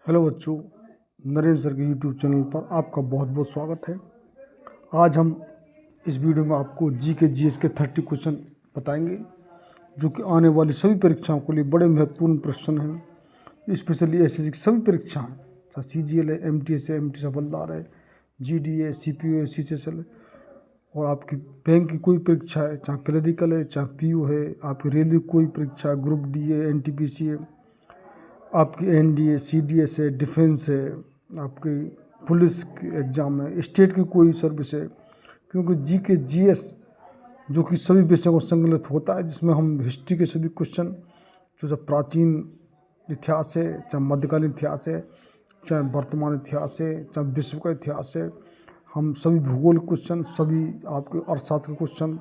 Hello बच्चों, Narendra sir के YouTube channel पर आपका बहुत बहुत स्वागत है। आज हम इस वीडियो में आपको जी के जीएस के 30 क्वेश्चन बताएंगे जो कि आने वाली सभी परीक्षाओं के लिए बड़े महत्वपूर्ण प्रश्न हैं। स्पेशली एसएससी की सभी परीक्षाएं, चाहे सीजीएल है, एमटीएस है, एमटी हवलदार है, जीडीए, सीपीओ है, सीसीएल है, और आपकी बैंक की कोई परीक्षा है, चाहे क्लरिकल है, चाहे पीओ है, आपकी रेलवे की कोई परीक्षा है, ग्रुप डी है, एनटीपीसी है, आपकी एनडीए, सीडीएस है, डिफेंस है, आपकी पुलिस की एग्ज़ाम है, स्टेट की कोई सर्विस है। क्योंकि जी के जीएस जो कि सभी विषयों को संकलित होता है, जिसमें हम हिस्ट्री के सभी क्वेश्चन जो प्राचीन इतिहास है, चाहे मध्यकालीन इतिहास है, चाहे वर्तमान इतिहास है, चाहे विश्व का इतिहास है, हम सभी भूगोल क्वेश्चन, सभी आपके अर्थशास्त्र के क्वेश्चन,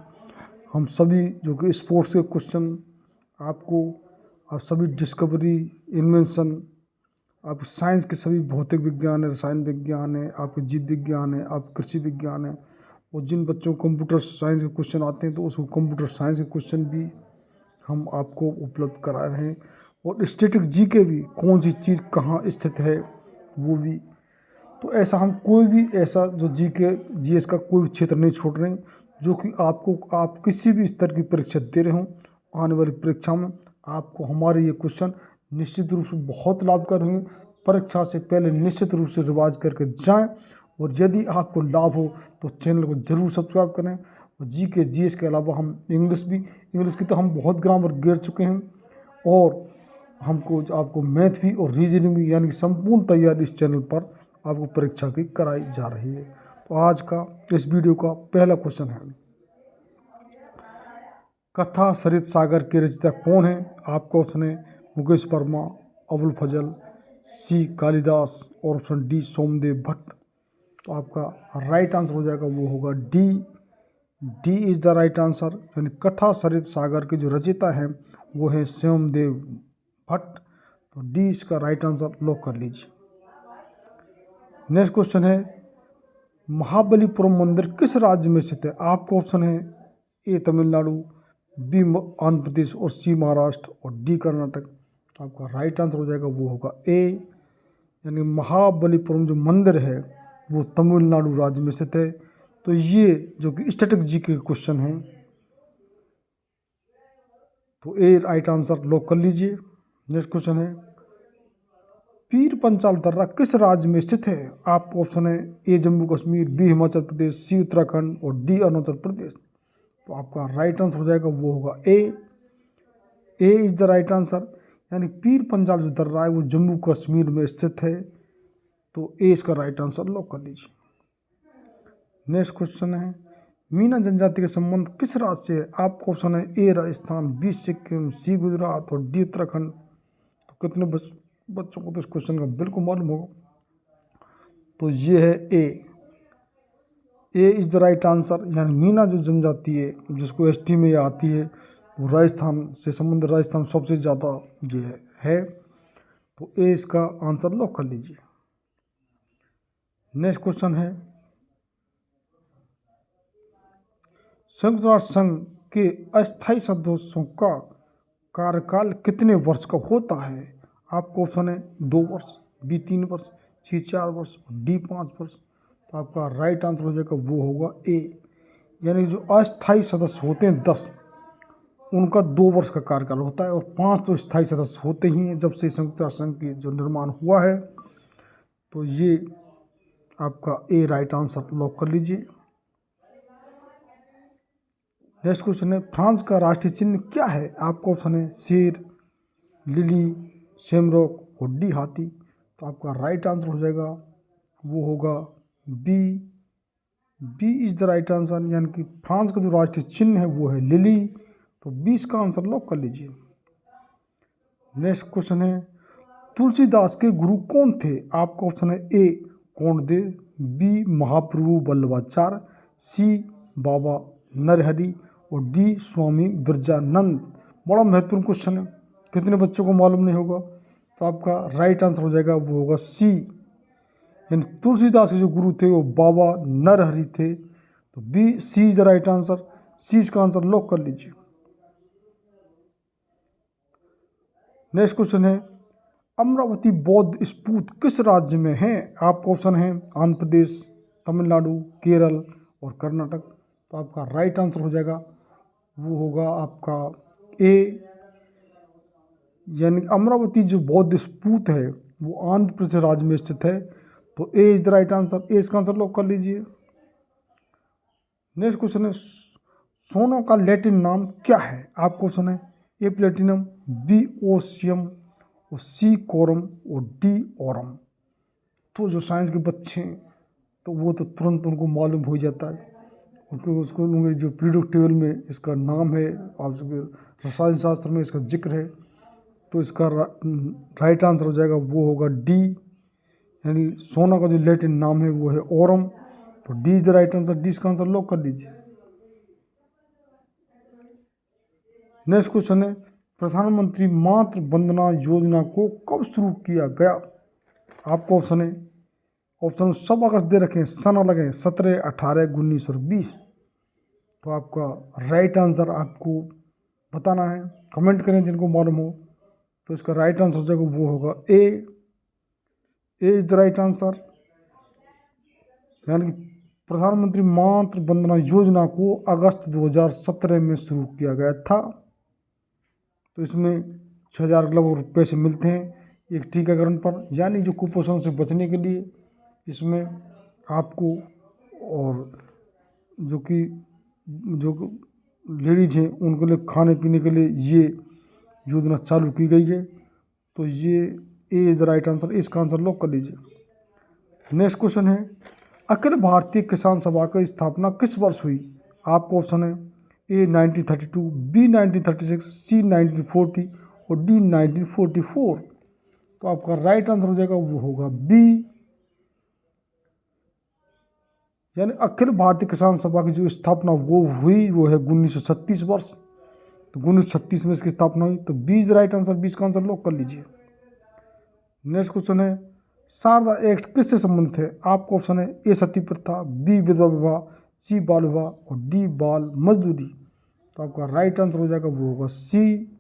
हम सभी जो कि स्पोर्ट्स के क्वेश्चन आपको, और सभी डिस्कवरी, इन्वेंशन, आप साइंस के सभी भौतिक विज्ञान है, रसायन विज्ञान है, आपके जीव विज्ञान है, आप कृषि विज्ञान है, और जिन बच्चों को कंप्यूटर साइंस के क्वेश्चन आते हैं तो उसको कंप्यूटर साइंस के क्वेश्चन भी हम आपको उपलब्ध करा रहे हैं। और स्टैटिक जी के भी कौन सी चीज़ कहाँ स्थित है वो भी। तो ऐसा हम कोई भी ऐसा जो जी के जीएस का कोई भी क्षेत्र नहीं छोड़ रहे हैं, जो कि आपको आप किसी भी स्तर की परीक्षा दे रहे हो, आने वाली परीक्षा में आपको हमारे ये क्वेश्चन निश्चित रूप से बहुत लाभकारी होंगे। परीक्षा से पहले निश्चित रूप से रिवाज करके जाएं, और यदि आपको लाभ हो तो चैनल को जरूर सब्सक्राइब करें। और जी के जीएस के अलावा हम इंग्लिश की तो हम बहुत ग्रामर गिर चुके हैं, और हमको आपको मैथ भी और रीजनिंग भी, यानी संपूर्ण तैयारी इस चैनल पर आपको परीक्षा की कराई जा रही है। तो आज का इस वीडियो का पहला क्वेश्चन है, कथा सरित सागर के रचयिता कौन है? आपका ऑप्शन है मुकेश वर्मा, अबुल फजल, सी कालिदास, और ऑप्शन डी सोमदेव भट्ट। तो आपका राइट आंसर हो जाएगा वो होगा D. D is the right answer, यानी कथा सरित सागर के जो रचयिता हैं वो है सोमदेव भट्ट। तो डी इसका राइट आंसर लॉक कर लीजिए। नेक्स्ट क्वेश्चन है, महाबलीपुरम मंदिर किस राज्य में स्थित है? आपका ऑप्शन है ए तमिलनाडु, बी आंध्र प्रदेश, और सी महाराष्ट्र, और डी कर्नाटक। तो आपका राइट आंसर हो जाएगा वो होगा ए, यानी महाबलीपुरम जो मंदिर है वो तमिलनाडु राज्य में स्थित है। तो ये जो कि स्टैटिक जी के क्वेश्चन हैं, तो ए राइट आंसर लॉक कर लीजिए। नेक्स्ट क्वेश्चन है, पीर पंचाल दर्रा किस राज्य में स्थित है? आपका ऑप्शन है ए जम्मू कश्मीर, बी हिमाचल प्रदेश, सी उत्तराखंड, और डी अरुणाचल प्रदेश। तो आपका राइट आंसर हो जाएगा वो होगा ए। ए इज द राइट आंसर, यानी पीर पंचाल जो दर्रा है वो जम्मू कश्मीर में स्थित है। तो ए इसका राइट आंसर लॉक कर लीजिए। नेक्स्ट क्वेश्चन है, मीना जनजाति के संबंध किस राज्य से है? आपका ऑप्शन है ए राजस्थान, बी सिक्किम, सी गुजरात, और डी उत्तराखंड। तो कितने बच्चों को तो इस क्वेश्चन का बिल्कुल मालूम होगा। तो ये है ए। ए इज द राइट आंसर, यानी मीना जो जनजाति है जिसको एसटी में आती है वो राजस्थान से संबंध, राजस्थान सबसे ज़्यादा ये है। तो ए इसका आंसर लॉक कर लीजिए। नेक्स्ट क्वेश्चन है, संयुक्त राष्ट्र संघ के अस्थायी सदस्यों का कार्यकाल कितने वर्ष का होता है? आपका ऑप्शन है 2 वर्ष, बी 3 वर्ष, सी 4 वर्ष, डी 5 वर्ष। तो आपका राइट आंसर हो जाएगा वो होगा ए, यानी जो अस्थायी सदस्य होते हैं 10, उनका 2 वर्ष का कार्यकाल होता है, और 5 तो स्थायी सदस्य होते ही हैं जब से संयुक्त राष्ट्र संघ की जो निर्माण हुआ है। तो ये आपका ए राइट आंसर लॉक कर लीजिए। नेक्स्ट क्वेश्चन है, फ्रांस का राष्ट्रीय चिन्ह क्या है? आपका ऑप्शन है शेर, लिली, शेमरॉक, और डी हाथी। तो आपका राइट आंसर हो जाएगा वो होगा B. B is the right answer, यानी कि फ्रांस का जो राष्ट्रीय चिन्ह है वो है लिली। तो बी इसका आंसर लॉक कर लीजिए। नेक्स्ट क्वेश्चन है, तुलसीदास के गुरु कौन थे? आपका ऑप्शन है ए कोंडदेव, बी महाप्रभु वल्लभाचार्य, सी बाबा नरहरि, और डी स्वामी बिरजानंद। बड़ा महत्वपूर्ण क्वेश्चन है, कितने बच्चों को मालूम नहीं होगा। तो आपका राइट आंसर हो जाएगा वो होगा सी, यानी तुलसीदास के जो गुरु थे वो बाबा नरहरि थे। तो B, C is the right answer, C इसका आंसर लॉक कर लीजिए। नेक्स्ट क्वेश्चन है, अमरावती बौद्ध स्तूप किस राज्य में है? आपका ऑप्शन है आंध्र प्रदेश, तमिलनाडु, केरल और कर्नाटक। तो आपका राइट आंसर हो जाएगा, वो होगा आपका ए, यानी अमरावती जो बौद्ध स्तूप है वो आंध्र प्रदेश राज्य में स्थित है। तो ए इज द राइट आंसर, ए इसका आंसर लॉक कर लीजिए। नेक्स्ट क्वेश्चन है, सोना का लैटिन नाम क्या है? आपका क्वेश्चन है ए प्लेटिनम, बी ओसियम और सी कोरम और डी ओरम। तो जो साइंस के बच्चे हैं तो वो तो तुरंत उनको मालूम हो जाता है, क्योंकि उसको जो पीरियोडिक टेबल में इसका नाम है, आप रसायन शास्त्र में इसका जिक्र है। तो इसका राइट आंसर हो जाएगा, वो होगा डी, यानी सोना का जो लैटिन नाम है वो है ओरम। तो D is the right answer, D इसका आंसर लॉक कर लीजिए। नेक्स्ट क्वेश्चन है, प्रधानमंत्री मातृ वंदना योजना को कब शुरू किया गया? आपको ऑप्शन है, ऑप्शन सब अगस्त दे रखें, सन अलग है, 17, 18, 19 और 20। तो आपका राइट आंसर आपको बताना है, कमेंट करें जिनको मालूम हो। तो इसका राइट आंसर हो जाएगा, वो होगा ए इज द राइट आंसर, यानी कि प्रधानमंत्री मातृ वंदना योजना को अगस्त 2017 में शुरू किया गया था। तो इसमें 6,000 लगभग रुपये से मिलते हैं एक टीकाकरण पर, यानी जो कुपोषण से बचने के लिए इसमें आपको, और जो लेडीज हैं उनके लिए खाने पीने के लिए ये योजना चालू की गई है। तो ये ए इज द राइट आंसर, इसका आंसर लॉक कर लीजिए। नेक्स्ट क्वेश्चन है, अखिल भारतीय किसान सभा की स्थापना किस वर्ष हुई? आपका ऑप्शन है ए 1932, बी 1936, सी 1940 और डी 1944। तो आपका राइट आंसर हो जाएगा, वो होगा बी, यानी अखिल भारतीय किसान सभा की जो स्थापना वो हुई वो है 1936 वर्ष। तो 1936 में इसकी स्थापना हुई। तो B is right answer, B इसका आंसर लॉक कर लीजिए। नेक्स्ट क्वेश्चन है, शारदा एक्ट किससे संबंधित है? आपका ऑप्शन है ए सती प्रथा, बी विधवा विवाह, सी बाल विवाह और डी बाल मजदूरी। तो आपका राइट आंसर हो जाएगा, वो होगा सी,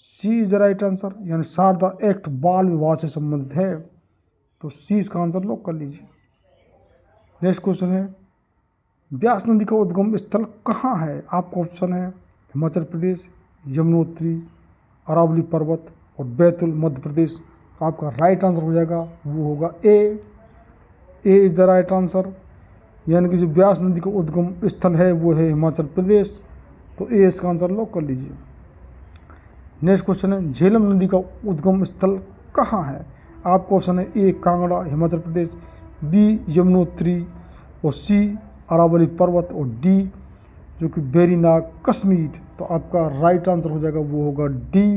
सी इज द राइट आंसर, यानी शारदा एक्ट बाल विवाह से संबंधित है। तो सी इसका आंसर लॉक कर लीजिए। नेक्स्ट क्वेश्चन है, ब्यास नदी का उद्गम स्थल कहाँ है? आपका ऑप्शन है हिमाचल प्रदेश, यमुनोत्री, अरावली पर्वत और बैतूल मध्य प्रदेश। तो आपका राइट आंसर हो जाएगा, वो होगा ए इज द राइट आंसर, यानी कि जो ब्यास नदी का उद्गम स्थल है वो है हिमाचल प्रदेश। तो ए इसका आंसर लॉक कर लीजिए। नेक्स्ट क्वेश्चन है, झेलम नदी का उद्गम स्थल कहाँ है? आपका ऑप्शन है ए कांगड़ा हिमाचल प्रदेश, बी यमुनोत्री और सी अरावली पर्वत और डी जो कि वेरीनाग कश्मीर। तो आपका राइट आंसर हो जाएगा, वो होगा डी,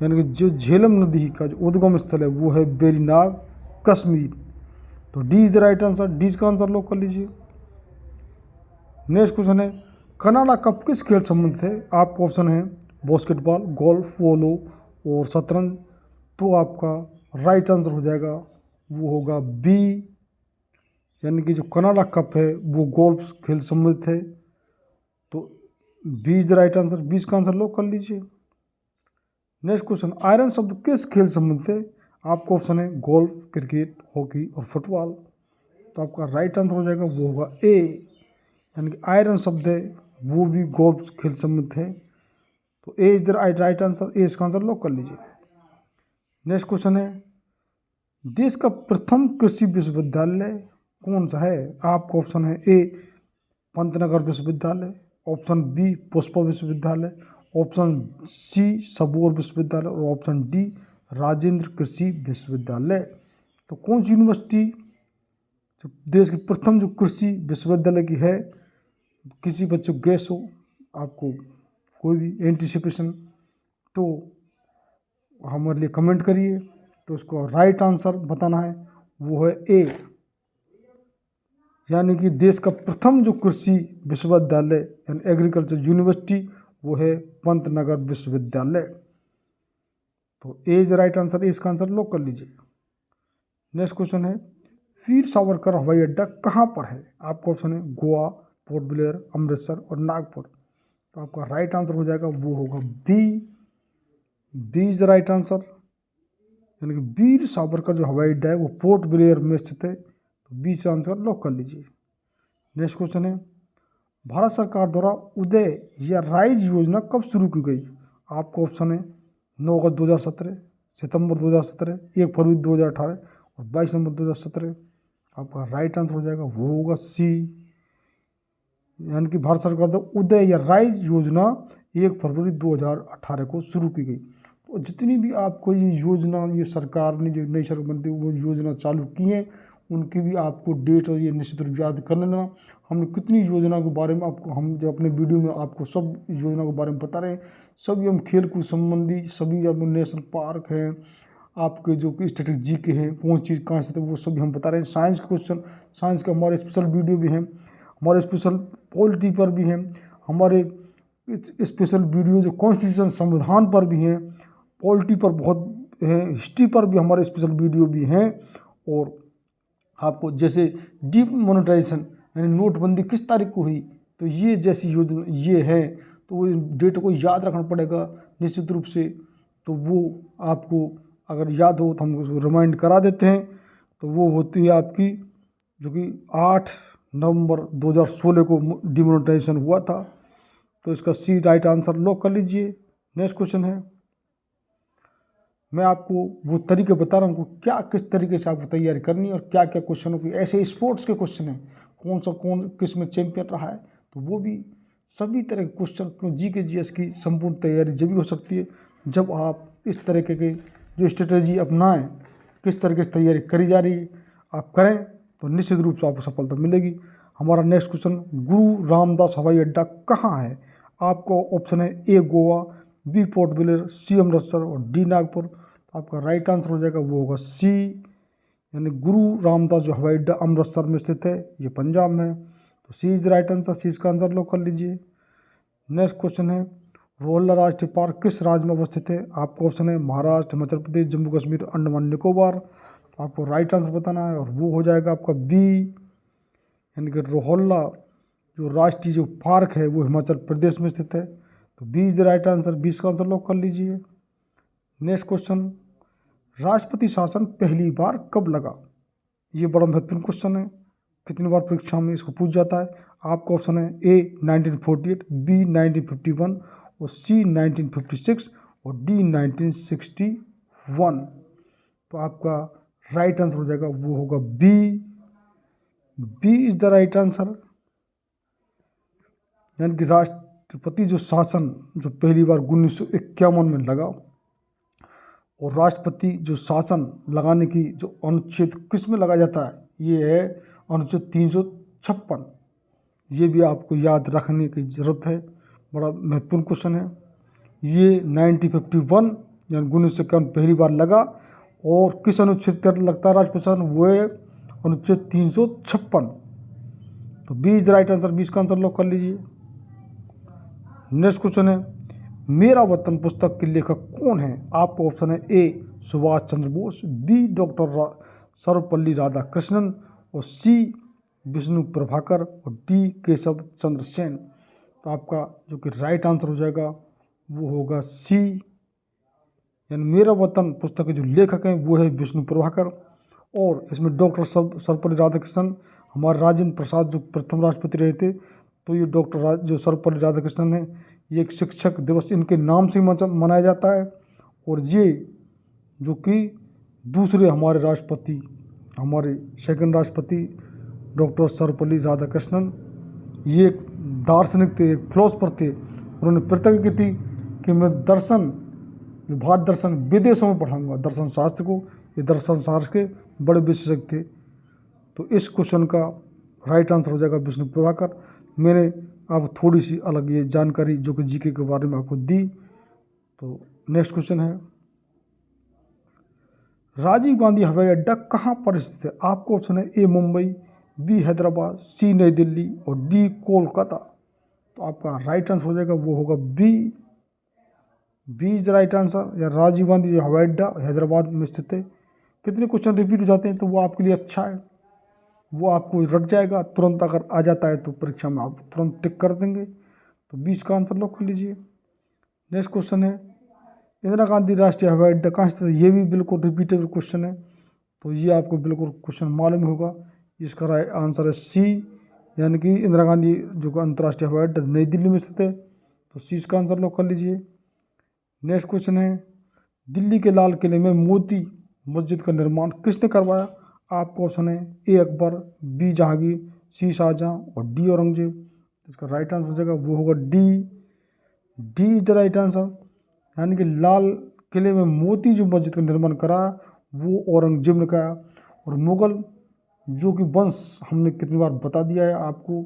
यानी कि जो झेलम नदी का जो उद्गम स्थल है वो है वेरीनाग कश्मीर। तो D is the right answer, D का आंसर लॉक कर लीजिए। नेक्स्ट क्वेश्चन है, कनाडा कप किस खेल संबंधित है? आपका ऑप्शन है बास्केटबॉल, गोल्फ, पोलो और शतरंज। तो आपका राइट आंसर हो जाएगा, वो होगा बी, यानी कि जो कनाडा कप है वो गोल्फ खेल संबंधित है। तो B is the right answer, 20 का आंसर लॉक कर लीजिए। नेक्स्ट क्वेश्चन, आयरन शब्द किस खेल संबंधित है? आपका ऑप्शन है गोल्फ, क्रिकेट, हॉकी और फुटबॉल। तो आपका राइट आंसर हो जाएगा, वो होगा ए, यानी कि आयरन शब्द है वो भी गोल्फ खेल संबंधित है। तो ए इज द राइट आंसर, ए इसका आंसर लॉक कर लीजिए। नेक्स्ट क्वेश्चन है, देश का प्रथम कृषि विश्वविद्यालय कौन सा है? आपका ऑप्शन है ए पंतनगर विश्वविद्यालय, ऑप्शन बी पुष्पा विश्वविद्यालय, ऑप्शन सी सबौर विश्वविद्यालय और ऑप्शन डी राजेंद्र कृषि विश्वविद्यालय। तो कौन सी यूनिवर्सिटी जो देश की प्रथम जो कृषि विश्वविद्यालय की है? किसी बच्चों को गैस हो, आपको कोई भी एंटीसिपेशन, तो हमारे लिए कमेंट करिए। तो उसको राइट आंसर बताना है, वो है ए, यानी कि देश का प्रथम जो कृषि विश्वविद्यालय यानी एग्रीकल्चर यूनिवर्सिटी वो है पंतनगर विश्वविद्यालय। तो ए इज राइट आंसर, इसका आंसर लॉक कर लीजिए। नेक्स्ट क्वेश्चन है, वीर सावरकर हवाई अड्डा कहाँ पर है? आपका ऑप्शन है गोवा, पोर्ट ब्लेयर, अमृतसर और नागपुर। तो आपका राइट आंसर हो जाएगा, वो होगा B, B is the right answer, यानी कि वीर सावरकर जो हवाई अड्डा है वो पोर्ट ब्लेयर में स्थित है। तो 20 आंसर लॉक कर लीजिए। नेक्स्ट क्वेश्चन है, भारत सरकार द्वारा उदय या राइज योजना कब शुरू की गई? आपको ऑप्शन है 9 अगस्त 2017, सितंबर 2017, 1 फरवरी 2018 और 22 नवंबर 2017। आपका राइट आंसर हो जाएगा वो होगा सी, यानी कि भारत सरकार द्वारा उदय या राइज योजना 1 फरवरी 2018 को शुरू की गई। तो जितनी भी आपको ये योजना, ये सरकार ने जो नई सरकार बनती वो योजना चालू की है, उनकी भी आपको डेट और ये निश्चित रूप याद कर लेना। हमने कितनी योजना के बारे में आपको, हम जो अपने वीडियो में आपको सब योजना के बारे में बता रहे हैं। सभी हम खेल कूद संबंधी, सभी अब नेशनल पार्क हैं, आपके जो कि स्ट्रेटेजी के हैं, कौन चीज़ कहाँ से, वो सभी हम बता रहे हैं। साइंस के क्वेश्चन, साइंस के हमारे स्पेशल वीडियो भी हैं, हमारे स्पेशल पॉलिटी पर भी हैं, हमारे स्पेशल वीडियो जो कॉन्स्टिट्यूशन संविधान पर भी हैं, पॉलिटी पर बहुत है, हिस्ट्री पर भी हमारे स्पेशल वीडियो भी हैं। और आपको जैसे डीप मोनेटाइजेशन यानी नोटबंदी किस तारीख को हुई, तो ये जैसी योजना ये है, तो वो डेट को याद रखना पड़ेगा निश्चित रूप से। तो वो आपको अगर याद हो तो हम उसको रिमाइंड करा देते हैं। तो वो होती है आपकी जो कि 8 नवंबर 2016 को डिमोनेटाइजेशन हुआ था। तो इसका सी राइट आंसर लॉक कर लीजिए। नेक्स्ट क्वेश्चन है, मैं आपको वो तरीके बता रहा हूँ क्या किस तरीके से आपको तैयारी करनी है और क्या क्या क्वेश्चनों की, ऐसे स्पोर्ट्स के क्वेश्चन हैं, कौन किस में चैंपियन रहा है, तो वो भी सभी तरह के क्वेश्चन जी के जीएस की संपूर्ण तैयारी जब भी हो सकती है जब आप इस तरीके के जो स्ट्रेटेजी अपनाएं, किस तरीके से तैयारी करी जा रही है आप करें तो निश्चित रूप से आपको सफलता मिलेगी। हमारा नेक्स्ट क्वेश्चन, गुरु रामदास हवाई अड्डा कहाँ है? आपको ऑप्शन है ए गोवा, बी पोर्ट ब्लेयर, सी अमृतसर और डी नागपुर। तो आपका राइट आंसर हो जाएगा वो होगा सी, यानी गुरु रामदास जो हवाई अड्डा अमृतसर में स्थित है, ये पंजाब में। तो सी इज राइट आंसर, सी इसका आंसर लॉक कर लीजिए। नेक्स्ट क्वेश्चन है, रोहला राष्ट्रीय पार्क किस राज्य में अवस्थित है? आपका ऑप्शन है महाराष्ट्र, हिमाचल प्रदेश, जम्मू कश्मीर, अंडमान निकोबार। तो आपको राइट आंसर बताना है और वो हो जाएगा आपका बी, यानी कि रोहला जो राष्ट्रीय जो पार्क है वो हिमाचल प्रदेश में स्थित है। तो B is the right answer, 20 का आंसर लॉक कर लीजिए। नेक्स्ट क्वेश्चन, राष्ट्रपति शासन पहली बार कब लगा? ये बड़ा महत्वपूर्ण क्वेश्चन है, कितनी बार परीक्षा में इसको पूछ जाता है। आपका ऑप्शन है ए 1948, बी 1951 और सी 1956 और डी 1961। तो आपका राइट आंसर हो जाएगा वो होगा B, B is the right answer, यानी कि राष्ट्रपति जो शासन जो पहली बार 1951 में लगा। और राष्ट्रपति जो शासन लगाने की जो अनुच्छेद किस में लगाया जाता है, ये है अनुच्छेद 356। ये भी आपको याद रखने की ज़रूरत है, बड़ा महत्वपूर्ण क्वेश्चन है। ये 1951 यानी 1951 पहली बार लगा। और किस अनुच्छेद के तहत लगता है राष्ट्रपति शासन, वो है अनुच्छेद 356। तो बी इज राइट आंसर, 20 का आंसर लॉक कर लीजिए। नेक्स्ट क्वेश्चन है, मेरा वतन पुस्तक के लेखक कौन है? आपका ऑप्शन है ए सुभाष चंद्र बोस, बी डॉक्टर सर्वपल्ली राधाकृष्णन और सी विष्णु प्रभाकर और डी केशव चंद्र सेन। तो आपका जो कि राइट आंसर हो जाएगा वो होगा सी, यानी मेरा वतन पुस्तक के जो लेखक हैं वो है विष्णु प्रभाकर। और इसमें डॉक्टर सर्वपल्ली राधाकृष्णन हमारे राजेंद्र प्रसाद जो प्रथम राष्ट्रपति रहे थे, तो ये डॉक्टर जो सर्वपल्ली राधाकृष्णन है, ये एक शिक्षक दिवस इनके नाम से मनाया जाता है। और ये जो कि दूसरे हमारे राष्ट्रपति, हमारे सेकंड राष्ट्रपति डॉक्टर सर्वपल्ली राधाकृष्णन, ये एक दार्शनिक थे, एक फिलोसफर थे। उन्होंने प्रतिज्ञा की थी कि मैं दर्शन, भारत दर्शन विदेशों में पढ़ाऊंगा दर्शन शास्त्र को। ये दर्शन शास्त्र के बड़े विशेषज्ञ थे। तो इस क्वेश्चन का राइट आंसर हो जाएगा विष्णु प्रभाकर। मैंने अब थोड़ी सी अलग ये जानकारी जो कि जीके के बारे में आपको दी। तो नेक्स्ट क्वेश्चन है, राजीव गांधी हवाई अड्डा कहाँ पर स्थित है? आपको ऑप्शन है ए मुंबई, बी हैदराबाद, सी नई दिल्ली और डी कोलकाता। तो आपका राइट आंसर हो जाएगा वो होगा B, B is right answer, या राजीव गांधी जो हवाई अड्डा हैदराबाद में स्थित है। कितने क्वेश्चन रिपीट हो जाते हैं तो वो आपके लिए अच्छा है, वो आपको रट जाएगा तुरंत। अगर आ जाता है तो परीक्षा में आप तुरंत टिक कर देंगे। तो 20 का आंसर लॉक कर लीजिए। नेक्स्ट क्वेश्चन है, इंदिरा गांधी राष्ट्रीय हवाई अड्डा कहाँ स्थित है, ये भी बिल्कुल रिपीटेबल क्वेश्चन है, तो ये आपको बिल्कुल क्वेश्चन मालूम होगा। इसका राइट आंसर है सी, यानी कि इंदिरा गांधी जो अंतर्राष्ट्रीय हवाई अड्डा नई दिल्ली में स्थित है, तो सी इसका आंसर लॉक कर लीजिए। नेक्स्ट क्वेश्चन है, दिल्ली के लाल किले में मोती मस्जिद का निर्माण किसने करवाया? आपका ऑप्शन है ए अकबर, बी जहांगीर, सी शाहजहां और डी औरंगजेब। इसका राइट आंसर हो जाएगा वो होगा D. D is the right answer, यानी कि लाल किले में मोती जो मस्जिद का निर्माण करा वो औरंगजेब ने कराया। और मुगल जो कि वंश हमने कितनी बार बता दिया है आपको,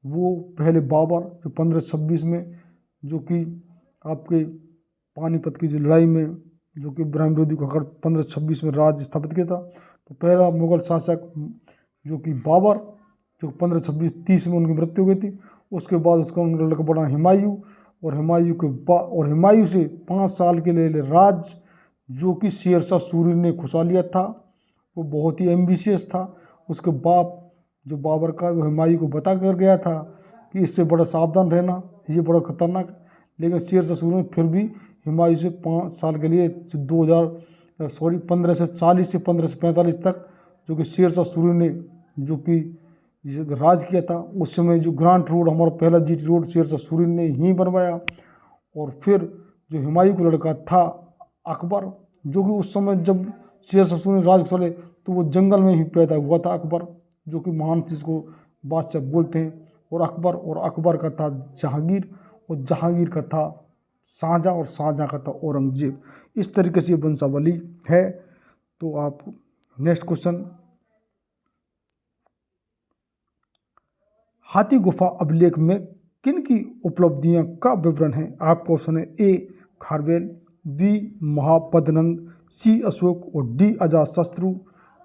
वो पहले बाबर जो 1526 में, जो कि आपके पानीपत की जो लड़ाई में जो कि इब्राहिम लोदी को हकर 1526 में राज स्थापित किया था। तो पहला मुगल शासक जो कि बाबर, जो 1526-30 में उनकी मृत्यु हो गई थी। उसके बाद उसका उनका लड़का बना हुमायूं, और हुमायूं से 5 साल के लिए राज जो कि शेरशाह सूरी ने खुसा लिया था। वो बहुत ही एम्बिशियस था। उसके बाप जो बाबर का हुमायूं को बता कर गया था कि इससे बड़ा सावधान रहना, ये बड़ा खतरनाक। लेकिन शेरशाह सूरी ने फिर भी हुमायूं से 5 साल के लिए 1540 से 1545 तक जो कि शेरशाह सूरी ने जो कि राज किया था, उस समय जो ग्रांट रोड हमारा पहला जीटी रोड शेरशाह सूरी ने ही बनवाया। और फिर जो हुमायूं का लड़का था अकबर, जो कि उस समय जब शेरशाह सूरी राज चले तो वो जंगल में ही पैदा हुआ था अकबर, जो कि महान चीज़ को बादशाह बोलते हैं। और अकबर का था जहांगीर, और जहांगीर का था शाहजहां, और शाहजहां का था औरंगजेब। इस तरीके से ये वंशावली है। तो आप नेक्स्ट क्वेश्चन, हाथी गुफा अभिलेख में किन की उपलब्धियों का विवरण है? आपका ऑप्शन है ए खारवेल, बी महापद्नंद, सी अशोक और डी अजातशत्रु।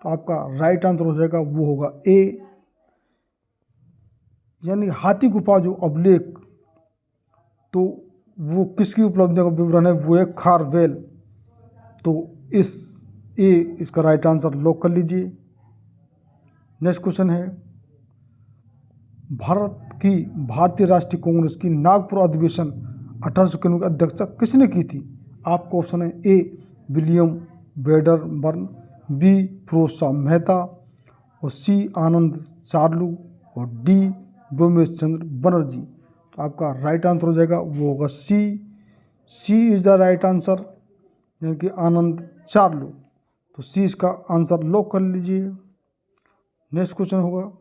तो आपका राइट आंसर हो जाएगा वो होगा ए, यानी हाथी गुफा जो अभिलेख, तो वो किसकी उपलब्धियों का विवरण है? वो है खारवेल। तो इसका राइट आंसर लॉक कर लीजिए। नेक्स्ट क्वेश्चन है, भारतीय राष्ट्रीय कांग्रेस की नागपुर अधिवेशन 1891 की अध्यक्षता किसने की थी? आपका ऑप्शन है A William Wedderburn, B Firoz Shah Mehta और सी आनंद चार्लू और डी व्योमेश चंद्र बनर्जी। तो आपका राइट आंसर हो जाएगा वो होगा सी इज द राइट आंसर, यानी कि आनंद चार्लू। तो सी इसका आंसर लॉक कर लीजिए। नेक्स्ट क्वेश्चन होगा,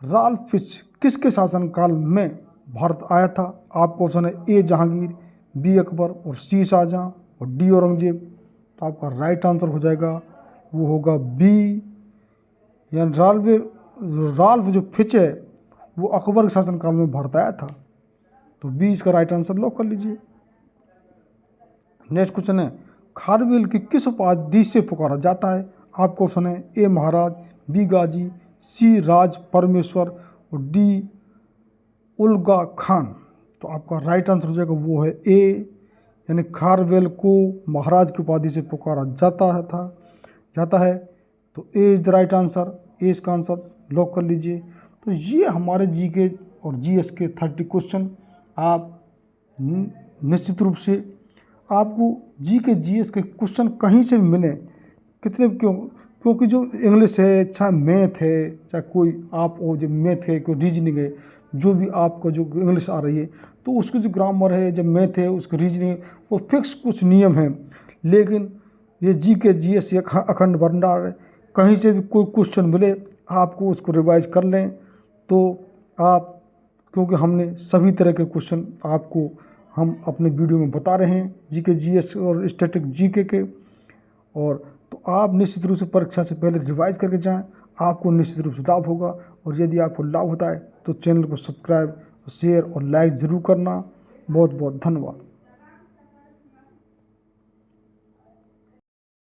राल्फ फिच किसके शासनकाल में भारत आया था? आपका ऑप्शन है ए जहांगीर, बी अकबर और सी शाहजहां और डी औरंगजेब। तो आपका राइट आंसर हो जाएगा वो होगा बी, यानी राल्फ जो फिच है वो अकबर के शासनकाल में भारत आया था। तो बी इसका राइट आंसर लॉक कर लीजिए। नेक्स्ट क्वेश्चन है, खारवेल की किस उपाधि से पुकारा जाता है? आपका ऑप्शन है ए महाराज, बी गाजी, सी राज परमेश्वर और डी उल्गा खान। तो आपका राइट आंसर हो जाएगा वो है ए, यानी खारवेल को महाराज की उपाधि से पुकारा जाता है। तो ए इज द राइट आंसर, ए इसका आंसर लॉक कर लीजिए। तो ये हमारे जीके और जीएस के 30 क्वेश्चन। आप निश्चित रूप से आपको जीके जीएस के क्वेश्चन कहीं से भी मिले, क्योंकि जो इंग्लिश है, चाहे मैथ है, चाहे कोई आप वो जो मैथ है, कोई रीजनिंग है, जो भी आपको जो इंग्लिश आ रही है, तो उसकी जो ग्रामर है, जब मैथ है, उसकी रीजनिंग है, वो फिक्स कुछ नियम हैं। लेकिन ये जीके जीएस एक अखंड भंडार है, कहीं से भी कोई क्वेश्चन मिले आपको उसको रिवाइज कर लें। तो आप, क्योंकि हमने सभी तरह के क्वेश्चन आपको हम अपने वीडियो में बता रहे हैं, जीके जीएस और स्टैटिक जीके के, और तो आप निश्चित रूप से परीक्षा से पहले रिवाइज करके जाएं, आपको निश्चित रूप से लाभ होगा। और यदि आपको लाभ होता है तो चैनल को सब्सक्राइब, शेयर और लाइक ज़रूर करना। बहुत बहुत धन्यवाद।